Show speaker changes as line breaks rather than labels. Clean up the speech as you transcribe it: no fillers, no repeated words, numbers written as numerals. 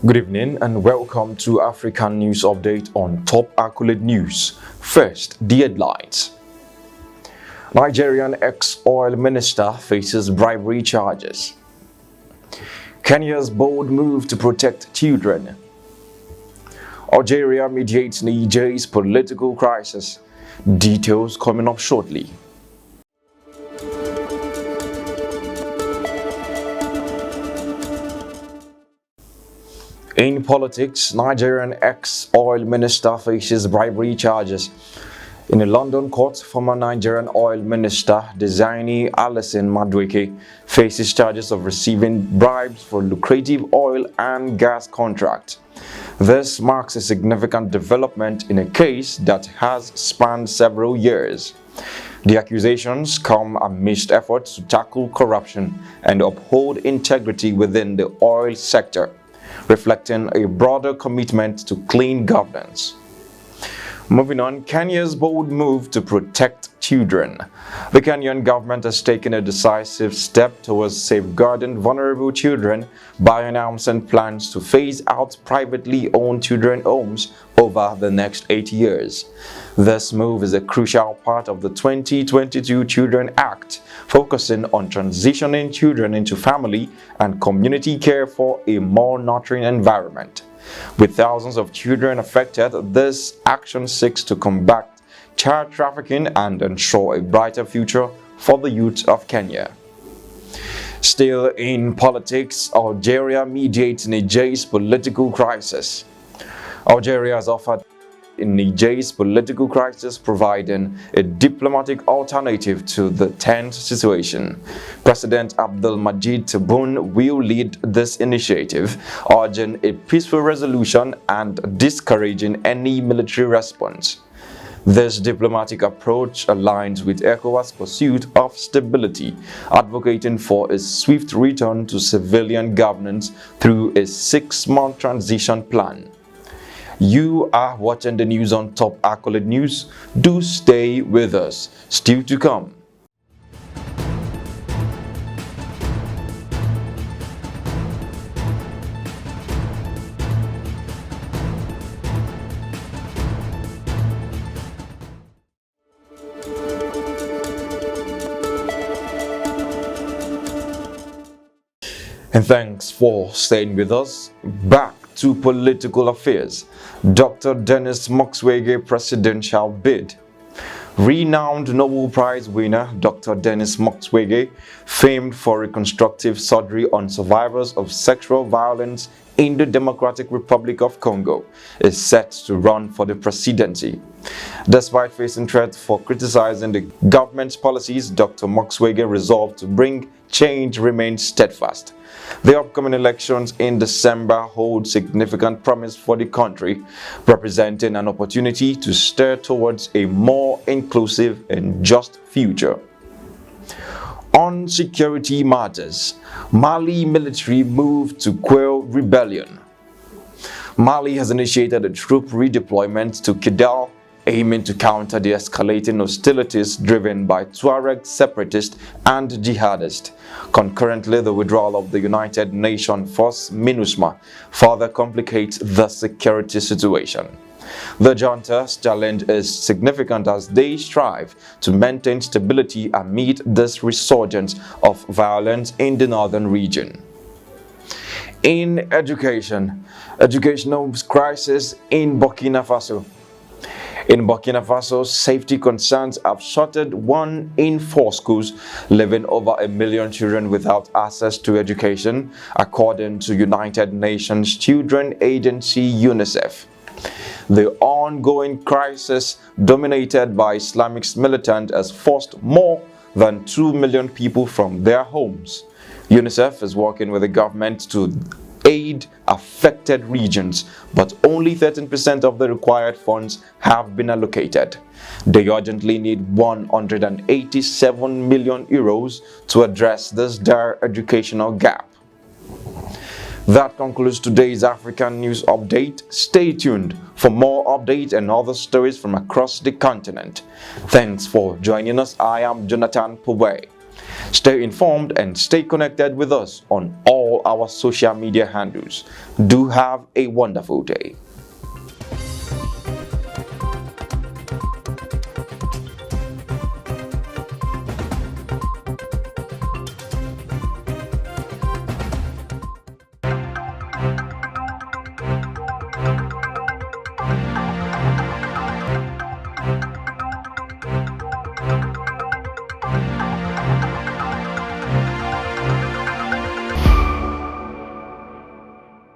Good evening and welcome to African News Update on Top Accolade News. First, the headlines. Nigerian ex-oil minister faces bribery charges. Kenya's bold move to protect children. Algeria mediates Niger's political crisis. Details coming up shortly. In politics, Nigerian ex-oil minister faces bribery charges. In a London court, former Nigerian oil minister Dizaini Alison Madueke faces charges of receiving bribes for lucrative oil and gas contracts. This marks a significant development in a case that has spanned several years. The accusations come amidst efforts to tackle corruption and uphold integrity within the oil sector, reflecting a broader commitment to clean governance. Moving on, Kenya's bold move to protect children. The Kenyan government has taken a decisive step towards safeguarding vulnerable children by announcing plans to phase out privately owned children homes over the next 8 years. This move is a crucial part of the 2022 Children Act, focusing on transitioning children into family and community care for a more nurturing environment. With thousands of children affected, this action seeks to combat child trafficking and ensure a brighter future for the youth of Kenya. Still in politics, Algeria mediates Niger's political crisis. Algeria has offered in Niger's political crisis, providing a diplomatic alternative to the tense situation. President Abdelmadjid Tebboune will lead this initiative, urging a peaceful resolution and discouraging any military response. This diplomatic approach aligns with ECOWAS's pursuit of stability, advocating for a swift return to civilian governance through a 6-month transition plan. You are watching the news on Top Accolade News. Do stay with us. Still to come. And thanks for staying with us. Back to political affairs. Dr. Denis Mukwege presidential bid. Renowned Nobel Prize winner Dr. Denis Mukwege, famed for reconstructive surgery on survivors of sexual violence in the Democratic Republic of Congo, is set to run for the presidency. Despite facing threats for criticizing the government's policies, Dr. Mukwege resolved to bring change remains steadfast. The upcoming elections in December hold significant promise for the country, representing an opportunity to steer towards a more inclusive and just future. On security matters, Mali military moved to quell rebellion. Mali has initiated a troop redeployment to Kidal, aiming to counter the escalating hostilities driven by Tuareg separatists and jihadists. Concurrently, the withdrawal of the United Nations force MINUSMA further complicates the security situation. The junta's challenge is significant as they strive to maintain stability amid this resurgence of violence in the northern region. In education, educational crisis in Burkina Faso. In Burkina Faso, safety concerns have shuttered 1 in 4 schools, leaving over 1 million children without access to education, according to United Nations Children Agency UNICEF. The ongoing crisis, dominated by Islamist militants, has forced more than 2 million people from their homes. UNICEF is working with the government to aid affected regions, but only 13% of the required funds have been allocated. They urgently need 187 million euros to address this dire educational gap. That concludes today's African News Update. Stay tuned for more updates and other stories from across the continent. Thanks for joining us. I am Jonathan Powe. Stay informed and stay connected with us on all our social media handles. Do have a wonderful day.